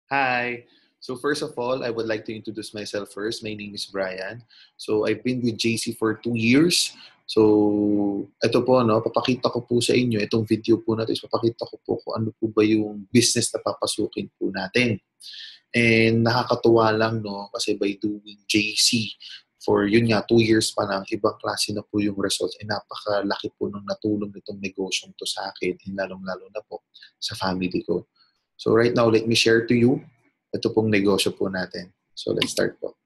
Hi. So first of all, I would like to introduce myself first. My name is Brian. So I've been with JC for 2 years. So ito po, no, papakita ko po sa inyo, itong video po natin, papakita ko po kung ano po ba yung business na papasukin po natin. And nakakatuwa lang, no, kasi by doing JC, for yun nga, 2 years pa lang, ibang klase na po yung results. And napakalaki po nung natulong nitong negosyong to sa akin, and lalong-lalo na po sa family ko. So right now, let me share to you ito pong negosyo po natin. So let's start po.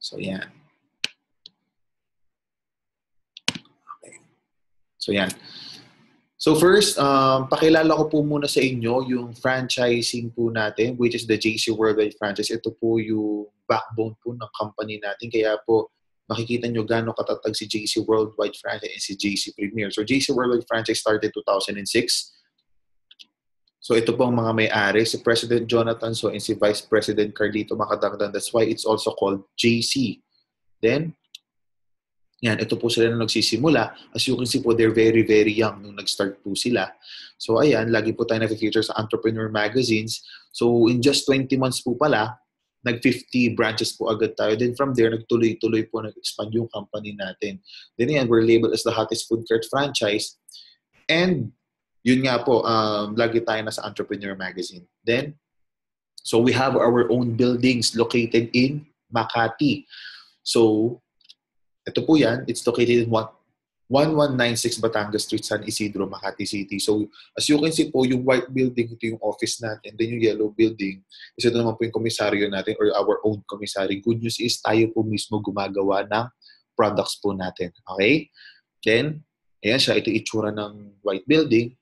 So yan. Okay. So yan. So first, pakilala ko po muna sa inyo yung franchising po natin, which is the JC Worldwide Franchise. Ito po yung backbone po ng company natin. Kaya po, makikita nyo gano'ng katatag si JC Worldwide Franchise and si JC Premier. So JC Worldwide Franchise started 2006. So ito po ang mga may-ari, si President Jonathan So and si Vice President Carlito Macadangdan. That's why it's also called JC. Then, yan, ito po sila na nagsisimula. As you can see po, they're very, very young nung nag-start po sila. So ayan, lagi po tayo na-feature sa entrepreneur magazines. So in just 20 months po pala, nag-50 branches po agad tayo. Then from there, nagtuloy-tuloy po, nag-expand yung company natin. Then yan, we're labeled as the hottest food cart franchise. And yun nga po, lagi tayo nasa Entrepreneur Magazine. Then, so we have our own buildings located in Makati. So, ito po yan. It's located in 1196 Batangas Street, San Isidro, Makati City. So, as you can see po, yung white building, ito yung office natin. Then yung yellow building, ito naman po yung komisaryo natin or our own commissary. Good news is, tayo po mismo gumagawa ng products po natin. Okay? Then, ayan siya. Ito itsura ng white building.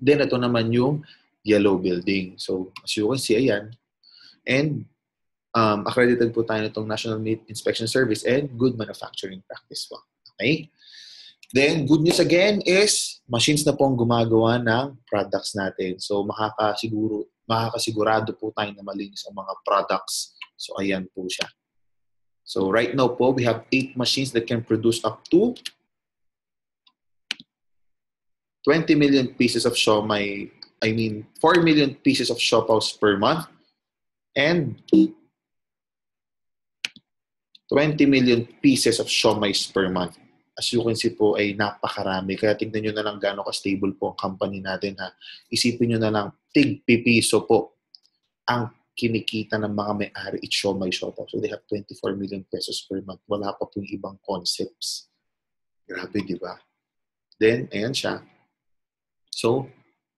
Then, ito naman yung yellow building. So, as you can see, ayan. And, accredited po tayo nitong National Meat Inspection Service and Good Manufacturing Practice po. Okay? Then, good news again is, machines na po ang gumagawa ng products natin. So, makakasigurado po tayo na malinis ang mga products. So, ayan po siya. So, right now po, we have 8 machines that can produce up to 20 million pieces of siomai, 4 million pieces of siopaws per month and 20 million pieces of siomais per month. As you can see po ay napakarami. Kaya tingnan nyo na lang gaano ka-stable po ang company natin. Ha? Isipin nyo na lang, tig-pipiso po ang kinikita ng mga may-ari at siomai siopaw. So they have 24 million pesos per month. Wala pa po yung ibang concepts. Grabe, di ba? Then, ayan siya. So,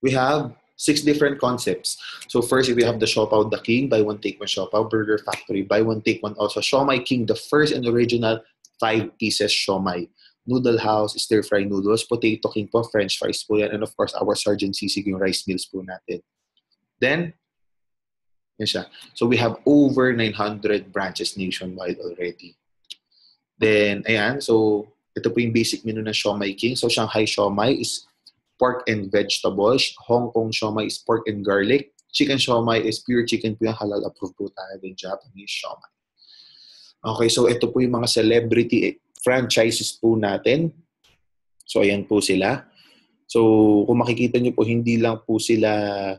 we have 6 different concepts. So, first, we have the Siopaw the King, buy one, take one Siopaw. Burger Factory, buy one, take one also. Siomai King, the first and original 5 pieces siomai. Noodle House, stir-fry noodles. Potato King po, french fries po yan. And of course, our Sergeant Sisig, yung rice meals po natin. Then, yan siya. So, we have over 900 branches nationwide already. Then, ayan. So, ito po yung basic menu ng Siomai King. So, Shanghai Siomai is pork and vegetables. Hong Kong siomai is pork and garlic. Chicken siomai is pure chicken po yung halal approved po tayo din Japanese siomai. Okay, so ito po yung mga celebrity franchises po natin. So ayan po sila. So kung makikita nyo po, hindi lang po sila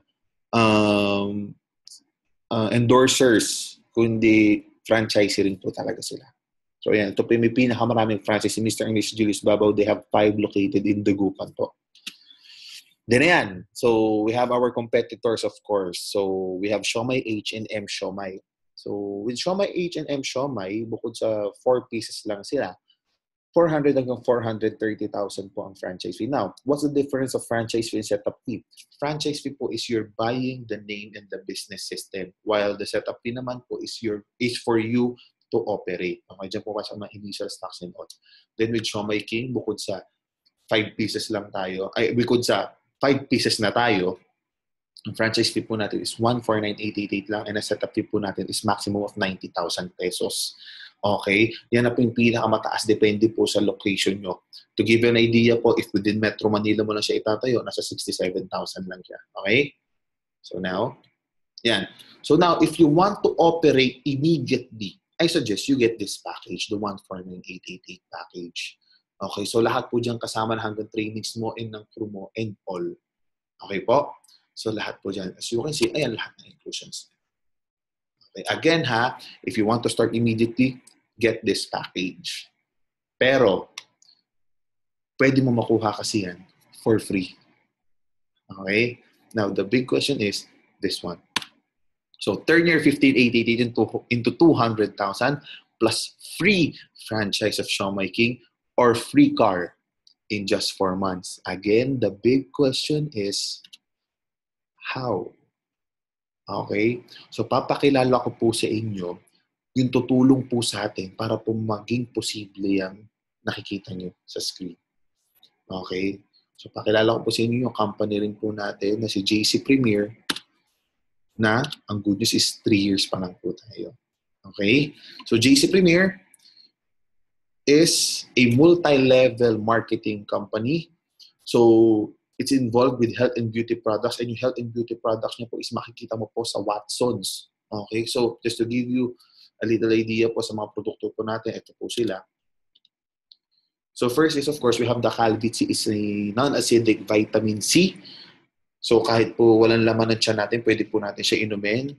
endorsers, kundi franchisee rin po talaga sila. So ayan, ito po yung may pinakamaraming franchise. Si Mr. English Julius Babaw, they have 5 located in Dagupan po. Then ayan, so we have our competitors of course. So we have Siomai H and M Siomai. So with Siomai H and M Siomai, bukod sa 4 pieces lang sila, 400 hanggang 430,000 po ang franchise fee. Now, what's the difference of franchise fee and setup fee? Franchise fee po is you're buying the name and the business system, while the setup fee naman po is for you to operate. Okay, dyan po kasi ang mga initial stocks and all. Then with Siomai King, bukod sa 5 pieces lang tayo, bukod sa 5 pieces na tayo, ang franchise fee po natin is 149,888 lang and ang setup fee po natin is maximum of 90,000 pesos. Okay? Yan na po yung pinakamataas. Depende po sa location nyo. To give you an idea po, if within Metro Manila mo lang siya itatayo, nasa 67,000 lang siya. Okay? So now, yan. So now, if you want to operate immediately, I suggest you get this package, the 149,888 package. Okay, so lahat po dyan kasama na hanggang trainings mo and ng crew mo and all. Okay po? So lahat po dyan. As you can see, ayan lahat ng inclusions. Okay, again ha, if you want to start immediately, get this package. Pero, pwede mo makuha kasi yan for free. Okay? Now, the big question is this one. So, turn your 15,888 into 200,000 plus free franchise of Siomai King or free car in just 4 months. Again, the big question is how? Okay? So, papakilala ko po sa inyo yung tutulong po sa atin para po maging posible yung nakikita nyo sa screen. Okay? So, pakilala ko po sa inyo yung company rin po natin na si JC Premier na ang good news is 3 years pa lang po tayo. Okay? So, JC Premier is a multi-level marketing company. So, it's involved with health and beauty products and yung health and beauty products niya po is makikita mo po sa Watsons. Okay? So, just to give you a little idea po sa mga produkto po natin, ito po sila. So, first is of course, we have the Calvit C is a non-acidic vitamin C. So, kahit po walang laman ng tiyan natin, pwede po natin siya inumin.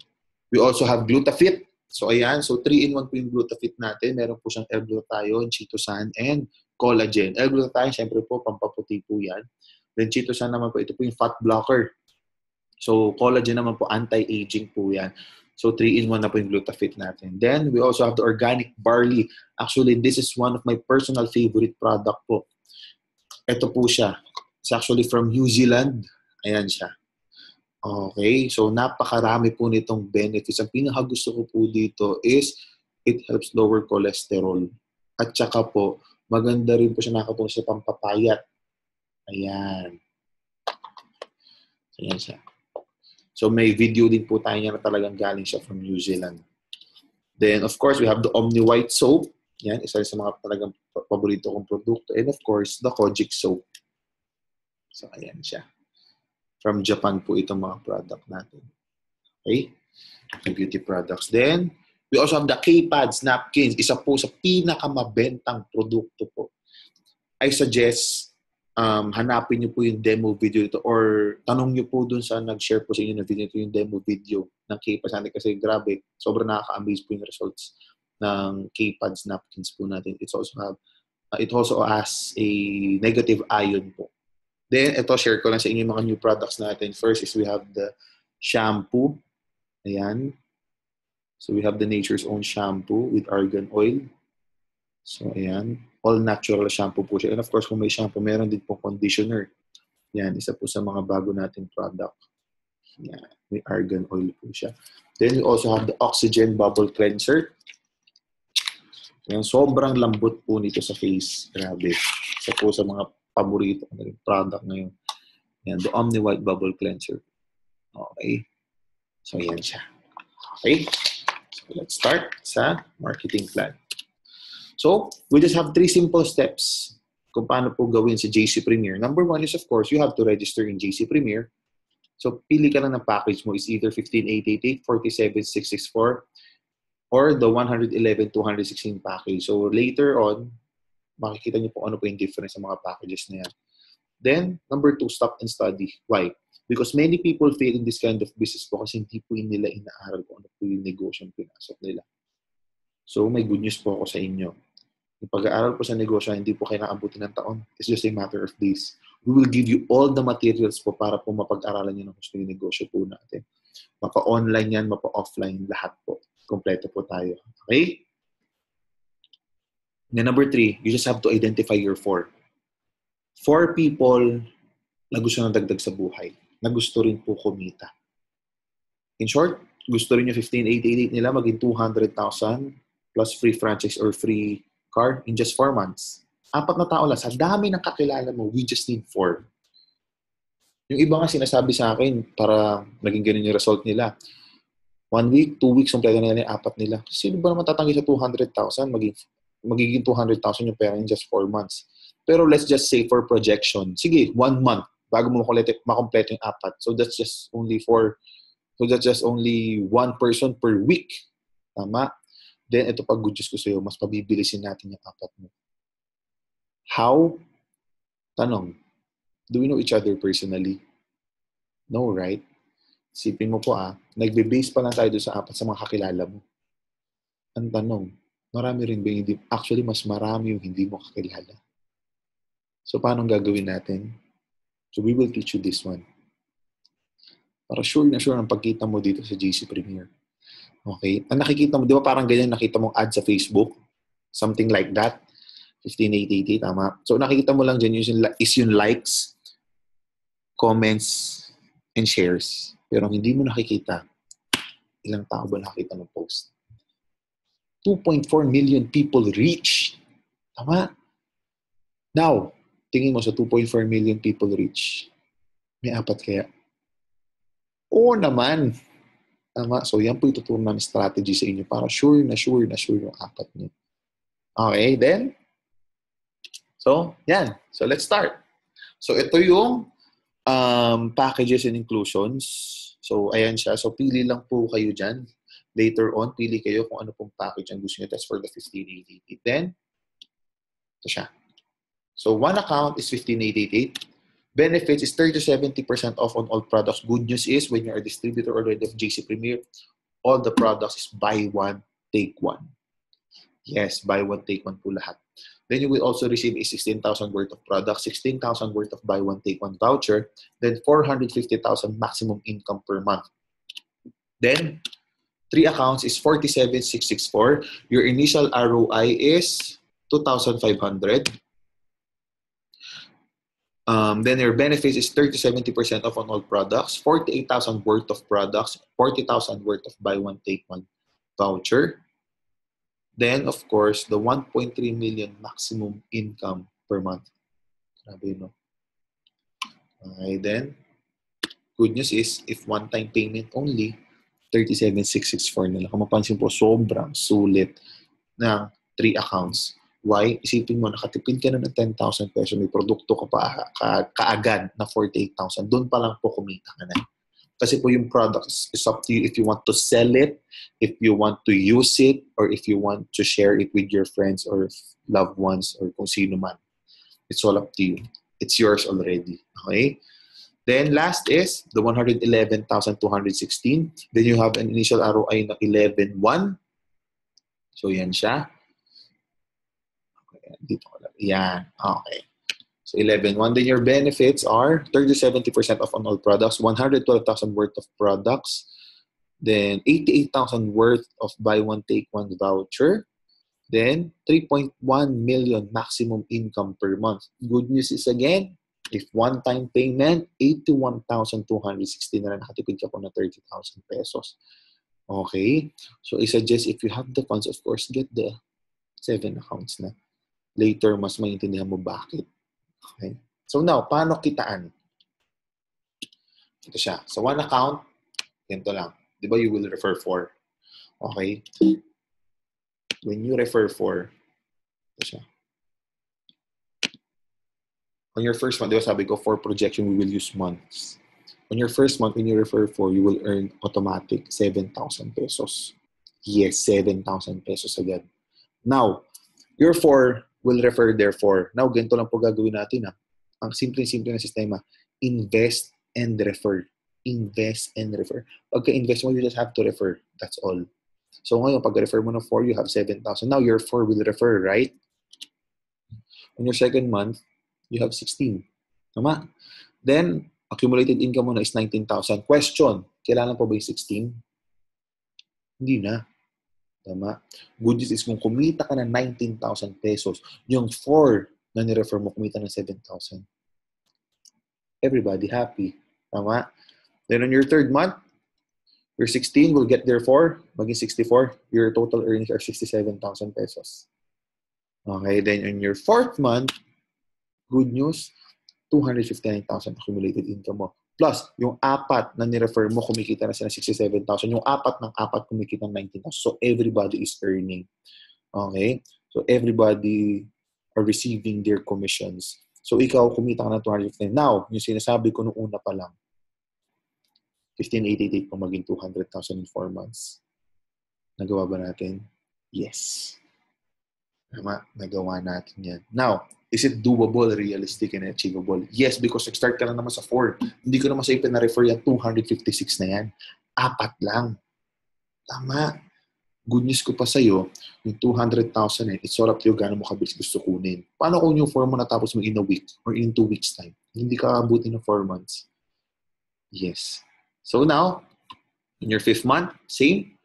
We also have Glutafit. So, ayan. So, 3-in-1 po yung Glutafit natin. Meron po siyang L-glutathione, chitosan, and collagen. L-glutathione, syempre po, pampaputi po yan. Then, chitosan naman po, ito po yung fat blocker. So, collagen naman po, anti-aging po yan. So, 3-in-1 na po yung Glutafit natin. Then, we also have the organic barley. Actually, this is one of my personal favorite product po. Ito po siya. It's actually from New Zealand. Ayan siya. Okay, so napakarami po nitong benefits. Ang pinakagusto ko po dito is it helps lower cholesterol. At saka po, maganda rin po siya nakatulong sa pampapayat. Ayan. Ayan siya. So may video din po tayo niya na talagang galing siya from New Zealand. Then of course, we have the Omni White Soap. Yan, isa sa mga talagang paborito kong produkto. And of course, the Kojic Soap. So ayan siya. From Japan po itong mga product natin. Okay? Yung beauty products. Then, we also have the K-Pads napkins. Isa po sa pinakamabentang produkto po. I suggest hanapin niyo po yung demo video ito or tanong niyo po dun sa nag-share po sa inyo ng video ito yung demo video ng K-Pads natin kasi grabe, sobrang nakaka-amaze po yung results ng K-Pads napkins po natin. It also has a negative ion po. Then, ito, share ko lang sa inyo yung mga new products natin. First is we have the shampoo. Ayan. So, we have the Nature's Own shampoo with argan oil. So, ayan. All natural shampoo po siya. And of course, kung may shampoo, meron din po conditioner. Yan, isa po sa mga bago nating product. Yan, may argan oil po siya. Then, we also have the Oxygen Bubble Cleanser. Yan, sobrang lambot po nito sa face. Grabe. Isa po sa mga paborito ko na rin product ngayon. Yan, the Omni White Bubble Cleanser. Okay. So, yan siya. Okay. So, let's start sa marketing plan. So, we just have 3 simple steps kung paano po gawin sa JC Premier. Number 1 is, of course, you have to register in JC Premier. So, pili ka lang ng package mo is either 15,888, 47,664, or the 111,216 package. So, later on, makikita niyo po ano po yung difference sa mga packages na yan. Then, number 2, stop and study. Why? Because many people fail in this kind of business po kasi hindi po nila inaaral kung ano po yung negosyo yung pinasok nila. So, may good news po ako sa inyo. Yung pag-aaral po sa negosyo, hindi po kayo naabutin ng taon. It's just a matter of days. We will give you all the materials po para po mapag-aralan nyo ng gusto yung negosyo po natin. Mapa-online yan, mapa-offline, lahat po. Kompleto po tayo. Okay? Then number 3, you just have to identify your 4. 4 people na gusto ng dagdag sa buhay, na gusto rin po kumita. In short, gusto rin yung 15,888 nila maging 200,000 plus free franchise or free car in just 4 months. 4 na tao lang. Sa dami ng kakilala mo, we just need 4. Yung iba nga sinasabi sa akin para naging ganun yung result nila. 1 week, 2 weeks, kompleto na nila yung 4 nila. Sino ba naman tatanggi sa 200,000? Magiging 200,000 yung pera in just 4 months. Pero let's just say for projection, sige, 1 month bago mo makompleto yung 4. So that's just only 1 person per week. Tama? Then ito pag good news ko sa'yo, mas pabibilisin natin yung 4 mo. How? Tanong, do we know each other personally? No, right? Sipin mo po nagbe-base pa lang tayo doon sa apat sa mga kakilala mo. Ang tanong, marami rin ba yung hindi, actually mas marami yung hindi mo kakilala. So, paano gagawin natin? So, we will teach you this one. Para sure na sure ang pagkita mo dito sa GC Premier. Okay? Ang nakikita mo, di ba parang ganyan nakita mong ad sa Facebook? Something like that. 15,880, tama? So, nakikita mo lang dyan is yung likes, comments, and shares. Pero hindi mo nakikita, ilang tao ba nakita ng post? 2.4 million people reach. Tama? Now, tingin mo sa 2.4 million people reach. May apat kaya? Oo naman. Tama. So, yan po ituturo namin strategy sa inyo para sure na sure yung apat niyo. Okay, then? So, yan. So, let's start. So, ito yung packages and inclusions. So, ayan siya. So, pili lang po kayo dyan. Later on, pili kayo kung ano pong package ang gusto nyo. That's for the 15,888. Then, ito siya. So, one account is 15,888. Benefits is 30-70% off on all products. Good news is, when you're a distributor already of GC Premier, all the products is buy one, take one. Yes, buy one, take one po lahat. Then you will also receive a 16,000 worth of products, 16,000 worth of buy one, take one voucher, then 450,000 maximum income per month. Then, 3 accounts is 47,664. Your initial ROI is 2,500. Then your benefits is 30-70% off on all products, 48,000 worth of products, 40,000 worth of buy one, take one voucher. Then, of course, the 1.3 million maximum income per month. Grabe, no? Okay, then, good news is, if one-time payment only, 37,664 na lang. Kung mapansin po, sobrang sulit ng 3 accounts. Why? Isipin mo, nakatipid ka na ng 10,000 pesos, may produkto ka pa kaagad na 48,000. Doon pa lang po kumita ka na. Kasi po yung product is up to you if you want to sell it, if you want to use it, or if you want to share it with your friends or loved ones or kung sino man. It's all up to you. It's yours already. Okay? Then last is the 111,216. Then you have an initial ROI na 11,1. So yan siya. Dito ko lang. Yan. Okay. So 11,1. Then your benefits are 30-70% off on all products, 112,000 worth of products, then 88,000 worth of buy one, take one voucher, then 3.1 million maximum income per month. Good news is again, if one-time payment, 81,260 na lang, nakatipid ka po na 30,000 pesos. Okay? So I suggest if you have the funds, of course, get the 7 accounts na. Later, mas maintindihan mo bakit. Okay? So now, paano kitaan? Ito siya. So one account, ganito lang. Di ba you will refer 4? Okay? When you refer 4, ito siya. On your first month, di ba sabi ko, for projection, we will use months. On your first month, when you refer 4, you will earn automatic 7,000 pesos. Yes, 7,000 pesos agad. Now, your 4 will refer their 4. Now, ganito lang po gagawin natin. Ang simple-simple na sistema, invest and refer. Invest and refer. Pagka-invest mo, you just have to refer. That's all. So ngayon, pag-refer mo ng 4, you have 7,000. Now, your 4 will refer, right? On your second month, you have 16. Tama? Then, accumulated income mo na is 19,000. Question, kailangan po ba yung 16? Hindi na. Tama? Good news is kung kumita ka ng 19,000 pesos, yung 4 na nirefer mo, kumita ng 7,000. Everybody happy. Tama? Then on your third month, your 16 will get there 4, maging 64. Your total earnings are 67,000 pesos. Okay, then on your fourth month, good news, 259,000 accumulated income mo. Plus, yung 4 na nirefer mo, kumikita na sila 67,000. Yung 4 ng 4 kumikita ng 19,000. So, everybody is earning. Okay? So, everybody are receiving their commissions. So, ikaw, kumita ka ng 259. Now, yung sinasabi ko nung una pa lang, 15,888 kung maging 200,000 in 4 months. Nagawa ba natin? Yes. Tama, nagawa natin yan. Now, Is it doable, realistic, and achievable? Yes, because nag-start ka lang naman sa 4. Hindi ko naman sa'yo pina-refer yan, 256 na yan. 4 lang. Tama. Good news ko pa sa'yo, yung 200,000 it's all up to you gano'n mo kabilis gusto kunin. Paano kung yung 4 mo natapos mo in a week or in 2 weeks time? Hindi ka abutin ng 4 months. Yes. So now, in your 5th month, same.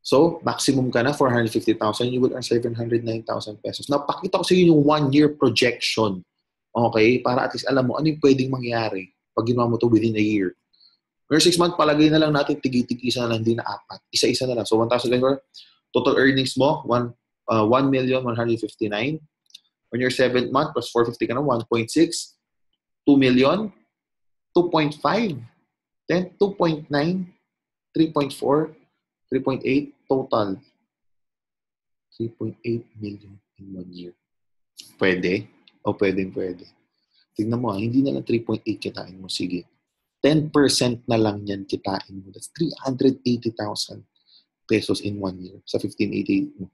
So, maximum ka na, 450,000, you will earn 709,000 pesos. Now, pakita ko sa iyo yung 1-year projection. Okay? Para at least alam mo, ano yung pwedeng mangyari pag ginawa mo to within a year. Or 6 months, palagay na lang natin, tig-isa na lang, hindi na 4. Isa-isa na lang. So, 1,000 total earnings mo, 1,159,000. On your 7th month, plus 450 ka na, 1.6. 2 million, 2.5, then 2.9, 3.4, 3.8, total 3.8 million in 1 year. Pwede? O pwede. Tignan mo, hindi na lang 3.8 kitain mo. Sige. 10% na lang yan kitain mo. That's 380,000 pesos in 1 year sa 1588 mo.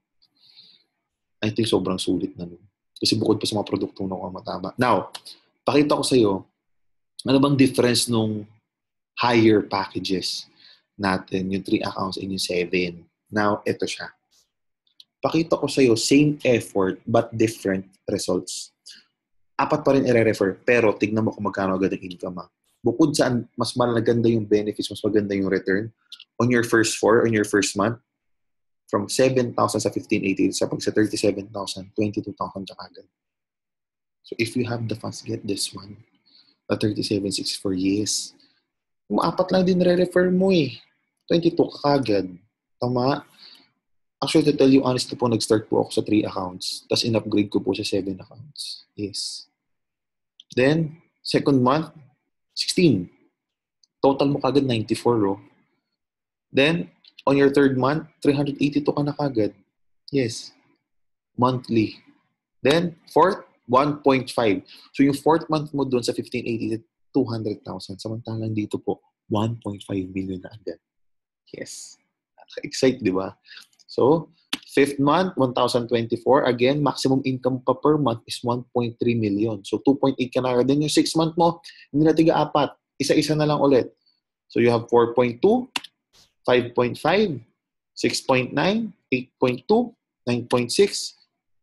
I think sobrang sulit na nun. Kasi bukod pa sa mga produktong matama. Now, pakita ko sa iyo, ano bang difference nung higher packages natin, yung 3 accounts and yung 7. Now, ito siya. Pakita ko sa'yo, same effort but different results. 4 pa rin i-refer, pero tignan mo kung magkano agad ang income. Bukod saan, mas maganda yung benefits, mas maganda yung return. On your first 4, on your first month, from 7,000 sa 1588, sa 37,000, 22,000 ka agad. So if you have the funds, get this one. The 37,664, yes. Kung 4 lang din re-refer mo 22 ka kagad. Tama? Actually, to tell you honestly po, nag-start po ako sa 3 accounts. Tapos in-upgrade ko po sa 7 accounts. Yes. Then, second month, 16. Total mo kagad 94. Then, on your third month, 382 ka na kagad. Yes. Monthly. Then, fourth, 1.5. So, yung fourth month mo doon sa 1580, 200,000. Samantalang dito po, 1.5 million na agad. Yes. Excite, di ba? So, 5th month, 1,024. Again, maximum income pa per month is 1.3 million. So, 2.8 ka na. Then yung 6th month mo, hindi na tiga 4. Isa-isa na lang ulit. So, you have 4.2, 5.5, 6.9, 8.2, 9.6,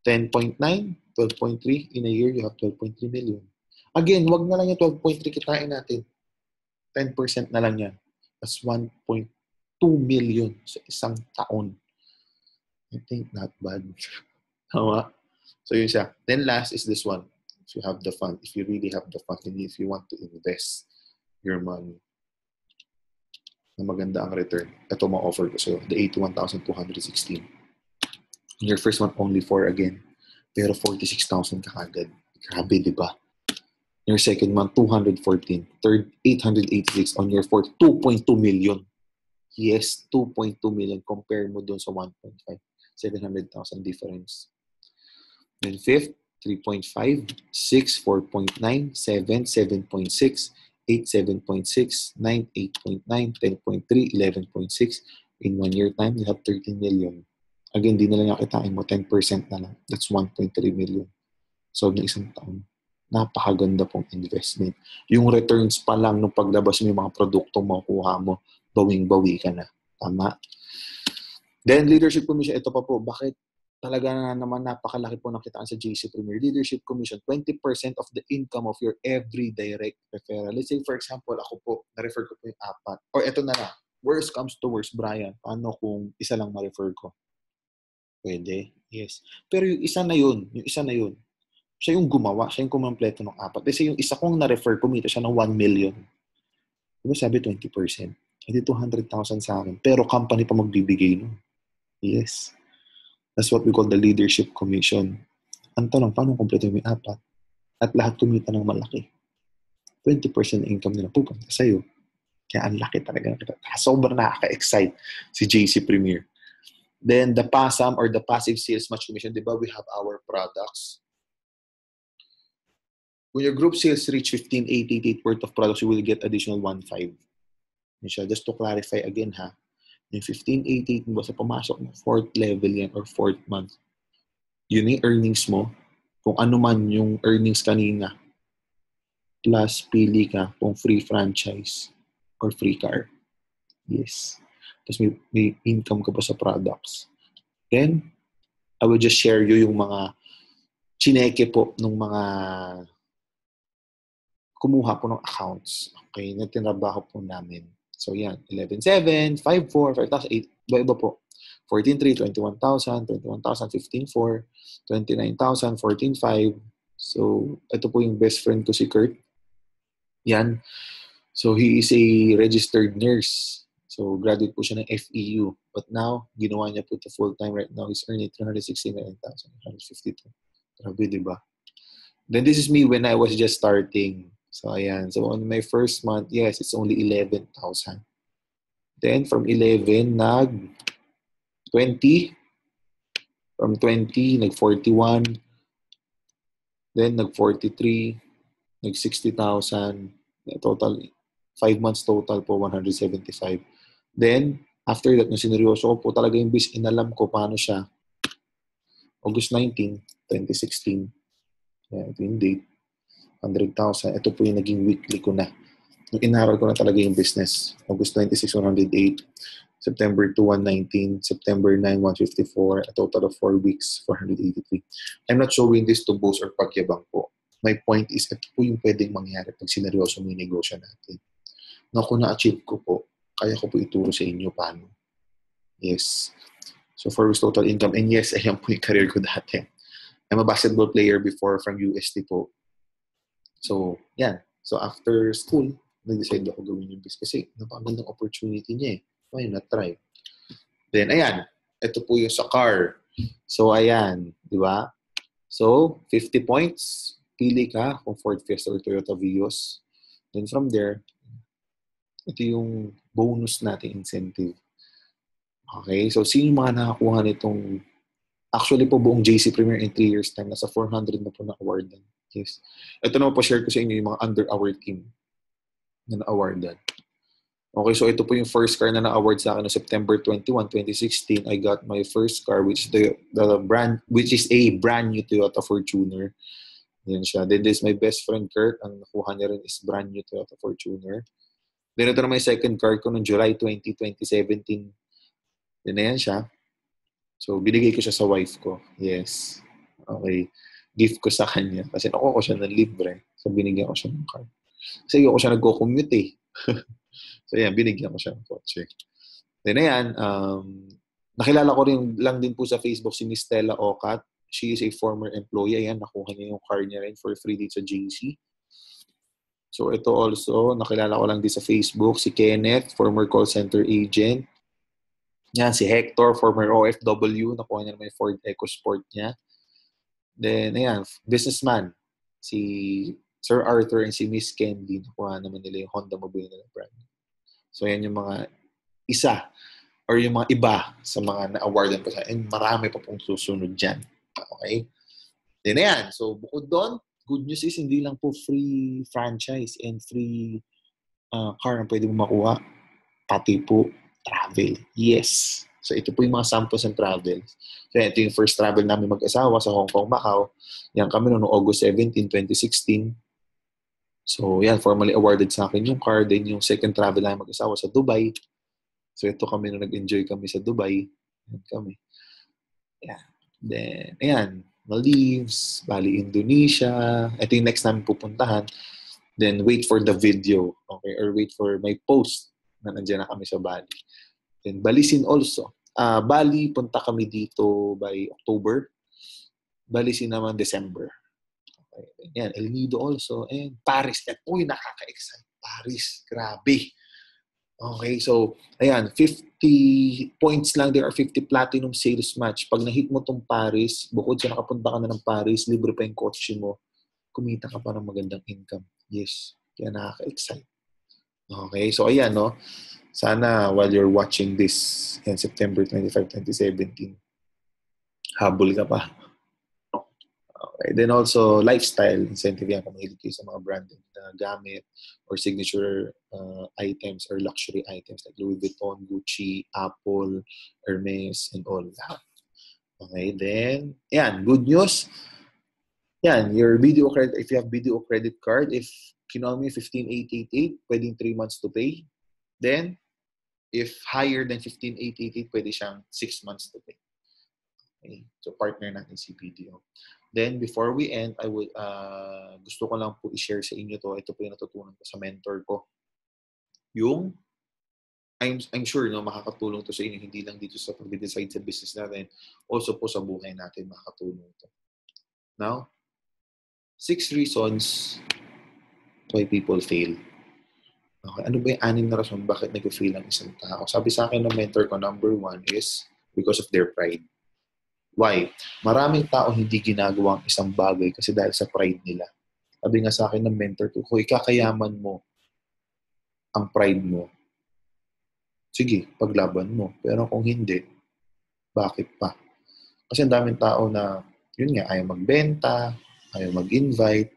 10.9, 12.3. In a year, you have 12.3 million. Again, wag na lang yung 12.3 kitain natin. 10% na lang yan. That's 1.2 million sa isang taon. I think not bad. Tama? So yun siya. Then last is this one. If you have the fund, if you really have the fund, and if you want to invest your money na maganda ang return, ito ma-offer ko sa'yo. The 81,216. In your first month, only 4 again. Pero 46,000 ka agad. Grabe, di ba? Your second month, 214. Third, 886. On your fourth, 2.2 million. Yes, 2.2 million. Compare mo doon sa 1.5. 700,000 difference. Then fifth, 3.5, 6, 4.9, 7, 7.6, 8, 7.6, 9, 8.9, 10.3, 11.6. In 1 year time, you have 13 million. Again, di na lang nakitain mo, 10% na lang. That's 1.3 million. So, ng isang taon. Napakaganda pong investment. Yung returns pa lang nung paglabas mo yung mga produktong makukuha mo, bawing-bawi ka na. Tama? Then, Leadership Commission, ito pa po, bakit talaga na naman napakalaki po nakitaan sa JC Premier? Leadership Commission, 20% of the income of your every direct referral. Let's say, for example, ako po, na-refer ko po yung 4. Or ito na lang, worst comes to worst, Brian, paano kung isa lang ma-refer ko? Pwede, yes. Pero yung isa na yun, siya yung gumawa, siya yung kumpleto ng 4. Kasi yung isa kong na-refer, kumita siya ng 1 million. Diba sabi 20%? Hindi 200,000 sa akin. Pero company pa magbibigay nun. Yes. That's what we call the Leadership Commission. Ang tanong, paano kumpleto yung 4? At lahat kumita ng malaki. 20% income nila pupunta sa'yo. Kaya ang laki talaga. Sobrang nakaka-excite si JC Premier. Then the PASAM or the Passive Sales Match Commission, di ba we have our products? When your group sales reach 15,888 worth of products, you will get additional 1.5. Just to clarify again ha, yung 1588 mo sa pumasok mo, 4th level yan or 4th month. Yun yung earnings mo. kung ano man yung earnings kanina, plus pili ka kung free franchise or free car. Yes. Tapos may income ka pa sa products. Then, I will just share you yung mga chineke po ng mga kumuha po ng accounts. Okay, na tinrabaho po namin. So, yan. 11,700, 5,400, 5,000, 8, iba-iba po. 14,300, 21,000, 21,000, 15,400, 29,000, 14,500. So, ito po yung best friend ko si Kurt. Yan. So, he is a registered nurse. So, graduate po siya ng FEU. But now, ginawa niya po ito full-time right now. He's earning 369,152. Grabe, di ba? Then, this is me when I was just starting. So, ayan. So, on my first month, yes, it's only 11,000. Then, from 11, nag-20. From 20, nag-41. Then, nag-43. Nag-60,000. Total, 5 months total po, 175. Then, after that, nung sineryoso ko po talaga yung bis, inalam ko paano siya. August 19, 2016. Ito yung date. 100,000. Ito po yung naging weekly ko na. Nung inaral ko na talaga yung business. August 26, 108. September 2, 119. September 9, 154. A total of 4 weeks, 483. I'm not showing this to boast or pagyabang po. My point is, ito po yung pwedeng mangyari pag sineryoso mo yung negosyo natin. Na kung na-achieve ko po, kaya ko po ituro sa inyo paano. Yes. So, 4 weeks total income. And yes, ayan po yung career ko dati. I'm a basketball player before from UST po. So, yan. So, after school, nag-decide ako gawin yung business. Kasi, napakagandang opportunity niya eh. Why not try? Then, ayan. Ito po yung sa car. So, ayan. Di ba? So, 50 points. Pili ka kung Ford Fiesta or Toyota Vios. Then, from there, ito yung bonus natin incentive. Okay? So, sino yung mga nakakuha nitong actually po buong JC Premier in 3 years time, nasa 400 na po na-awardan. Yes. Ito naman po share ko sa inyo yung mga under our team na na-awardan. Okay, so ito po yung first car na na-award sa akin no September 21, 2016. I got my first car which is a brand new Toyota Fortuner. Yan siya. Then this is my best friend Kurt. Ang nakuha niya rin is brand new Toyota Fortuner. Then ito na may second car ko noong July 20, 2017. Then na yan siya. So, binigay ko siya sa wife ko. Yes. Okay. Gift ko sa kanya. Kasi nakuha ko siya ng libre. So, binigyan ko siya ng car. Kasi ayoko siya nagko-commute eh. So, yan. Binigyan ko siya ng kotse. Then, ayan. Nakilala ko rin lang din po sa Facebook si Miss Stella Ocat. She is a former employee. Ayan. Nakuha niya yung car niya rin for free dito sa JC. So, ito also. Nakilala ko lang din sa Facebook. Si Kenneth, former call center agent. Yan, si Hector, former OFW, nakuha niya naman yung Ford EcoSport niya. Then, ayan, businessman, si Sir Arthur and si Miss Candy, nakuha naman nila yung Honda Mobile nila brand. So, yan yung mga isa or yung mga iba sa mga na-awardan pa sa and marami pa pong susunod dyan. Okay? Then, ayan, so bukod doon, good news is hindi lang po free franchise and free car ang pwede mo makuha. Pati po travel. Yes. So, ito po yung mga samples ng travels. So, ito yung first travel namin mag-asawa sa Hong Kong, Macau. Yan kami noong August 17, 2016. So, yan, formally awarded sa akin yung car. Then, yung second travel namin mag-asawa sa Dubai. So, ito kami nung nag-enjoy kami sa Dubai. Yan kami. Yeah. Then, ayan, Maldives, Bali, Indonesia. Ito yung next namin pupuntahan. Then, wait for the video. Okay? Or wait for my post na nandiyan na kami sa Bali. Then, Balisin also. Bali, punta kami dito by October. Balisin naman December. Okay. Yan, El Nido also. And Paris. At uy, nakaka-excite. Paris. Grabe. Okay, so, ayan, 50 points lang there are 50 platinum sales match. Pag na-hit mo tong Paris, bukod sa nakapunta ka na ng Paris, libre pa yung kotse mo, kumita ka pa ng magandang income. Yes. Kaya nakaka-excite. Okay, so ayan, no? Sana while you're watching this in September 25, 2017, habol ka pa. Okay. Then also, lifestyle incentive yan kung mahilig kayo sa mga branded na gamit or signature items or luxury items like Louis Vuitton, Gucci, Apple, Hermes, and all that. Okay, then, yan, good news. Yan, your video credit, if you have video credit card, if kinuha mo yung 15,888, pwedeng 3 months to pay. Then, if higher than 15,888, pwede siyang 6 months to pay. Okay. So, partner natin si BDO. Then, before we end, I would, gusto ko lang po i-share sa inyo to. Ito po yung natutunan ko sa mentor ko. Yung, I'm sure no, makakatulong to sa inyo, hindi lang dito sa pag-decide sa business natin, also po sa buhay natin makakatulong to. Now, 6 reasons why people fail. Okay, ano ba yung 6 na rason bakit nag-fail ang isang tao? Sabi sa akin ng mentor ko, number 1 is because of their pride. Why? Maraming tao hindi ginagawa ang isang bagay kasi dahil sa pride nila. Sabi nga sa akin ng mentor ko, kung ikakayaman mo ang pride mo, sige, paglaban mo. Pero kung hindi, bakit pa? Kasi ang daming tao na, yun nga, ayaw magbenta, ayaw mag-invite.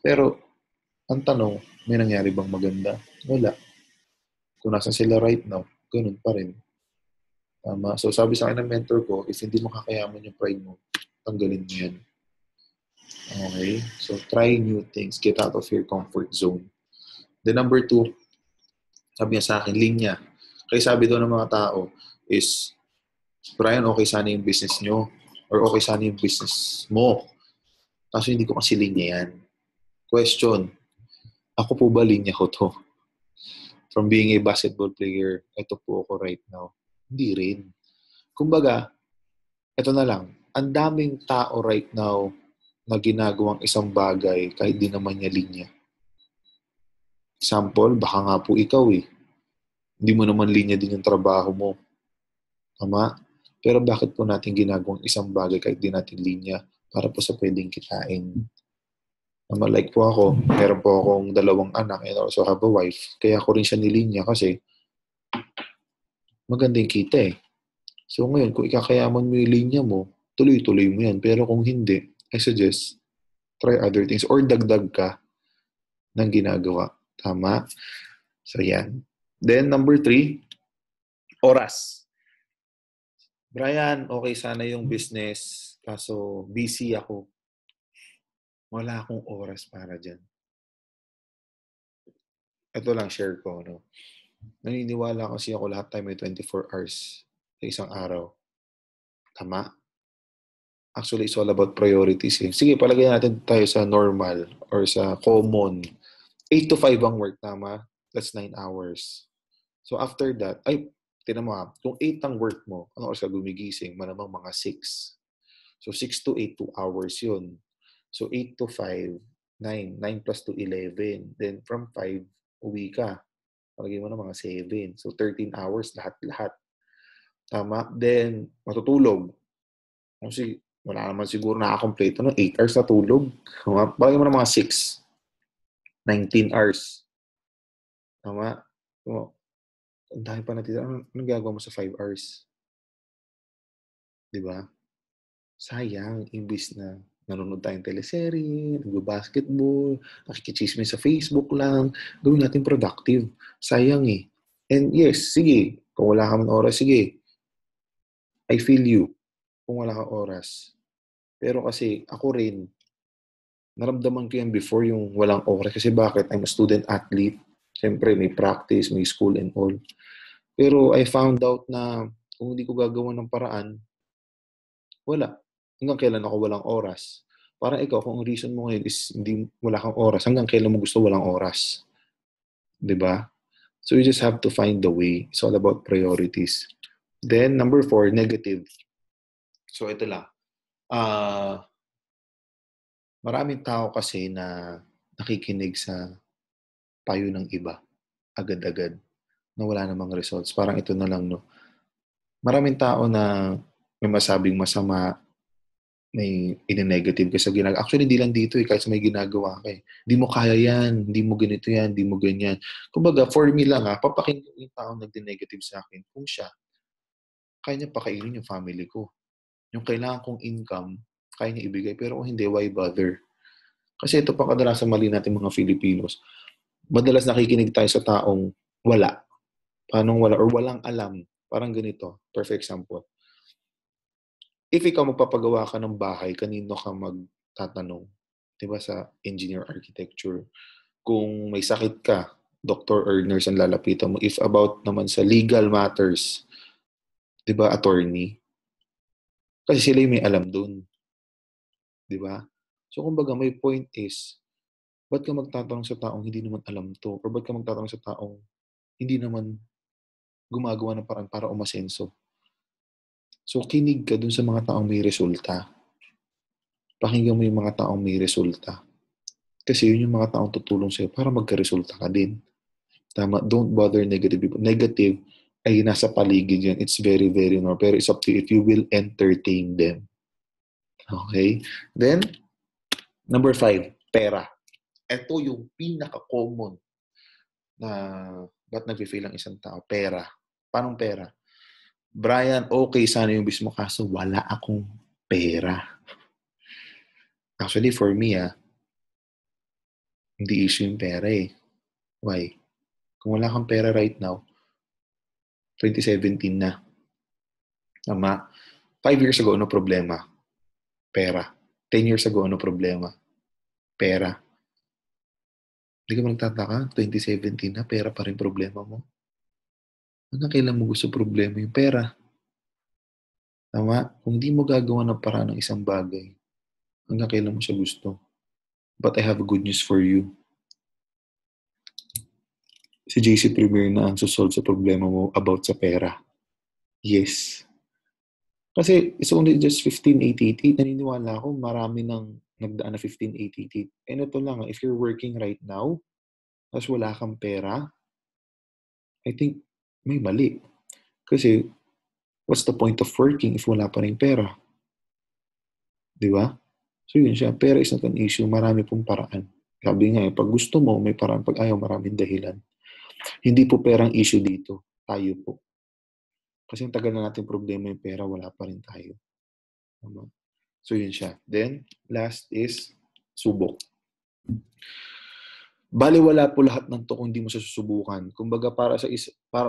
Pero, ang tanong, may nangyari bang maganda? Wala. Kung nasa sila right now, ganun pa rin. Tama. So, sabi sa akin ng mentor ko, if hindi mo kakayaman yung pride mo, tanggalin mo yan. Okay? So, try new things. Get out of your comfort zone. The number 2, sabi niya sa akin, linya. Kaya sabi doon ng mga tao is, Brian, okay sana yung business nyo. Or okay sana yung business mo. Kaso hindi ko kasi linya yan. Question, ako po ba linya ko to? From being a basketball player, ito po ako right now. Hindi rin. Kumbaga, ito na lang. Ang daming tao right now na ginagawang isang bagay kahit di naman niya linya. Example, baka nga po ikaw eh. Hindi mo naman linya din yung trabaho mo. Tama? Pero bakit po natin ginagawang isang bagay kahit di natin linya para po sa pwedeng kitain? Tama, like po ako, meron po akong 2 anak and also have a wife. Kaya ko rin siya nilinya kasi maganda yung kita eh. So ngayon, kung ikakayaman mo yung linya mo, tuloy-tuloy mo yan. Pero kung hindi, I suggest, try other things or dagdag ka ng ginagawa. Tama? So yan. Then number 3, oras. Brian, okay sana yung business, kaso busy ako. Wala akong oras para dyan. Ito lang share ko, no? Naniniwala kasi ako lahat tayo may 24 hours sa isang araw. Tama? Actually, it's all about priorities eh. Sige, palagay natin tayo sa normal or sa common. 8 to 5 ang work, tama? That's 9 hours. So after that, tinan mo kung 8 ang work mo, ano oras ka gumigising? Malamang mga 6. So 6 to 8, 2 hours yun. So 8 to 5, 9. 9 plus to 11. Then from 5, uwi ka. Palagay mo na mga 7. So 13 hours lahat-lahat. Tama? Then matutulog. Kasi wala naman siguro nakakompleto ng 8 hours na tulog. Palagay mo na mga 6. 19 hours. Tama? So, ang dami pa natin. Anong gagawa mo sa 5 hours? Diba? Sayang, imbis na nanonood tayong teleserye, nag-basketball, nakikichismis sa Facebook lang, gawin natin productive. Sayang eh. And yes, sige, kung wala ka man oras, sige, I feel you kung wala kang oras. Pero kasi ako rin, naramdaman ko yan before yung walang oras. Kasi bakit? I'm a student athlete. Siyempre, may practice, may school and all. Pero I found out na kung hindi ko gagawa ng paraan, wala. Hanggang kailan ako walang oras. Parang ikaw, kung ang reason mo ngayon is hindi wala kang oras, hanggang kailan mo gusto walang oras. 'Di ba? So you just have to find the way. It's all about priorities. Then, number 4, negative. So ito lang. Maraming tao kasi na nakikinig sa payo ng iba agad-agad na wala namang results. Parang ito na lang, no? Maraming tao na may masabing masama, may ine-negative ka sa ginagawa. Actually, hindi lang dito eh, kahit sa may ginagawa ka eh. Hindi mo kaya yan, hindi mo ganito yan, hindi mo ganyan. Kumbaga, for me lang papakinggan yung taong nagde-negative sa akin kung siya, kaya niya pakainin yung family ko. Yung kailangan kong income, kaya niya ibigay. Pero kung hindi, why bother? Kasi ito pa kadalasan mali natin mga Filipinos. Madalas nakikinig tayo sa taong wala. Paanong wala? Or walang alam. Parang ganito. Perfect example. If ikaw magpapagawa ka ng bahay, kanino ka magtatanong. Diba sa engineer architecture? Kung may sakit ka, doctor or nurse ang lalapitan mo. If about naman sa legal matters, diba, attorney? Kasi sila yung may alam dun. Diba? So, kumbaga, my point is, ba't ka magtatanong sa taong hindi naman alam to? Or ba't ka magtatanong sa taong hindi naman gumagawa ng paraan para umasenso? So, kinig ka dun sa mga taong may resulta. Pakinggan mo yung mga taong may resulta. Kasi yun yung mga taong tutulong sa'yo para magka-resulta ka din. Tama? Don't bother negative people. Negative ay nasa paligid yan. It's very, very normal. Pero it's up to you if you will entertain them. Okay? Then, number 5, pera. Ito yung pinaka-common na ba't nag-fail ang isang tao? Pera. Paano pera? Brian, okay sana yung business mo kaso wala akong pera. Actually, for me, hindi issue yung pera eh. Why? Kung wala kang pera right now, 2017 na. Tama? 5 years ago, ano problema? Pera. 10 years ago, ano problema? Pera. Hindi ka magtataka, 2017 na, pera pa rin problema mo. Hanggang kailan mo gusto problema yung pera? Tama? Kung di mo gagawa ng paraan ng isang bagay, hanggang kailan mo siya gusto? But I have a good news for you. Si JC Premier na ang susolve sa problema mo about sa pera. Yes. Kasi it's only just 15,888. Naniniwala ako marami nang nagdaan na 15,888. And ito lang, if you're working right now, tapos wala kang pera, I think may mali. Kasi what's the point of working if wala pa rin pera? Di ba? So yun siya. Pera is not an issue. Marami pong paraan. Sabi nga, pag gusto mo, may paraan. Pag ayaw, maraming dahilan. Hindi po perang issue dito. Tayo po. Kasi yung tagal na natin problema yung pera, wala pa rin tayo. Tama? So yun siya. Then, last is subok. Baliwala po lahat ng to kung hindi mo siya susubukan. Kumbaga para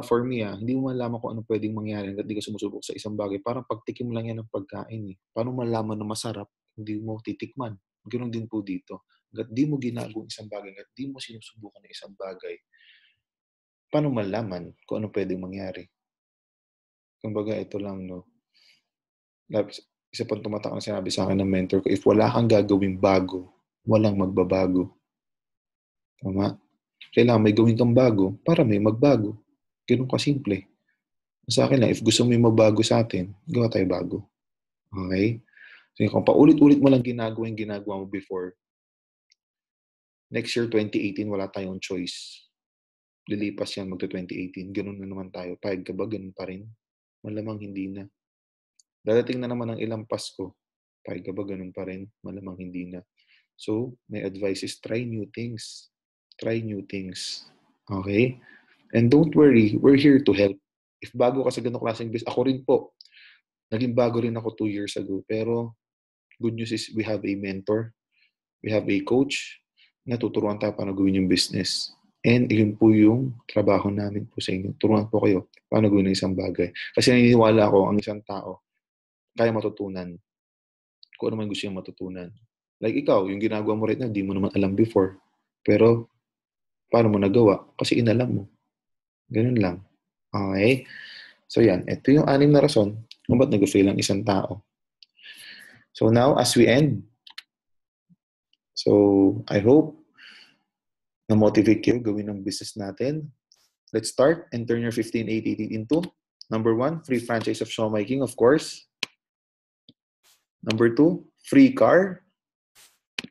for me, hindi mo malaman kung ano pwedeng mangyari hangga't di ka sumusubok sa isang bagay. Parang pagtikim lang yan ng pagkain. Paano malaman na masarap, hindi mo titikman. Ganoon din po dito. Hangga't di mo ginagawa isang bagay, hangga't di mo sinusubukan ng isang bagay, paano malaman kung ano pwedeng mangyari? Kumbaga ito lang, no? Isa pang tumatak na sinabi sa akin ng mentor ko, if wala kang gagawing bago, walang magbabago. Tama? Kailangan may gawin kang bago para may magbago. Ganun kasimple. Sa akin lang, if gusto mo may mabago sa atin, gawa tayo bago. Okay? So kung paulit-ulit mo lang ginagawa mo before, next year, 2018, wala tayong choice. Lilipas yan magto-2018. Ganun na naman tayo. Pahig ka ba? Ganun pa rin? Malamang hindi na. Dadating na naman ang ilang Pasko. Pahig ka ba? Ganun pa rin? Malamang hindi na. So, my advice is try new things. Try new things. Okay? And don't worry, we're here to help. If bago ka sa ganong klaseng business, ako rin po. Naging bago rin ako 2 years ago. Pero, good news is we have a mentor. We have a coach na tuturuan tayo paano gawin yung business. And yun po yung trabaho namin po sa inyo. Turuan po kayo paano gawin ng isang bagay. Kasi naniniwala ako, ang isang tao, kaya matutunan kung ano man gusto niyang matutunan. Like ikaw, yung ginagawa mo right now, di mo naman alam before. Pero, paano mo nagawa? Kasi inalam mo. Ganun lang. Okay? So yan, ito yung 6 na rason kung ba't nag-fail ang isang tao. So now, as we end, so I hope na-motivate kayo gawin ng business natin. Let's start and turn your 15,888 into number 1, free franchise of showmaking, of course. Number 2, free car.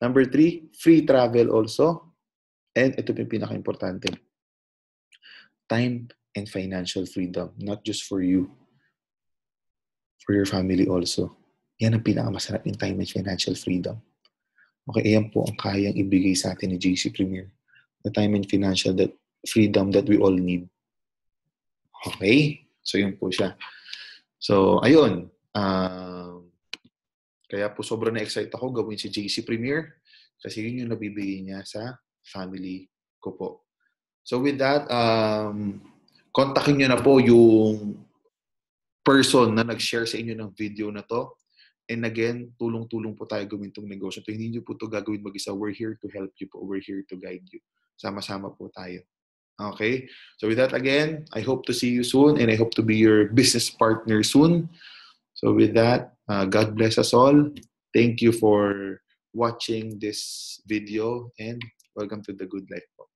Number 3, free travel also. And ito yung pinaka-importante. Time and financial freedom, not just for you, for your family also. Yan ang pinakamasarap yung time and financial freedom. Okay, ayan po ang kayang ibigay sa atin ni JC Premier. The time and financial freedom that we all need. Okay? So, yun po siya. So, ayun. Kaya po sobrang na-excite ako gawin si JC Premier kasi yun yung nabibigay niya sa family ko po. So, with that, kontakin nyo na po yung person na nag-share sa inyo ng video na to. And again, tulong-tulong po tayo gawin itong negosyo. Ito, hindi nyo po ito gagawin mag-isa. We're here to help you po. We're here to guide you. Sama-sama po tayo. Okay? So with that, again, I hope to see you soon and I hope to be your business partner soon. So with that, God bless us all. Thank you for watching this video and welcome to The Good Life po.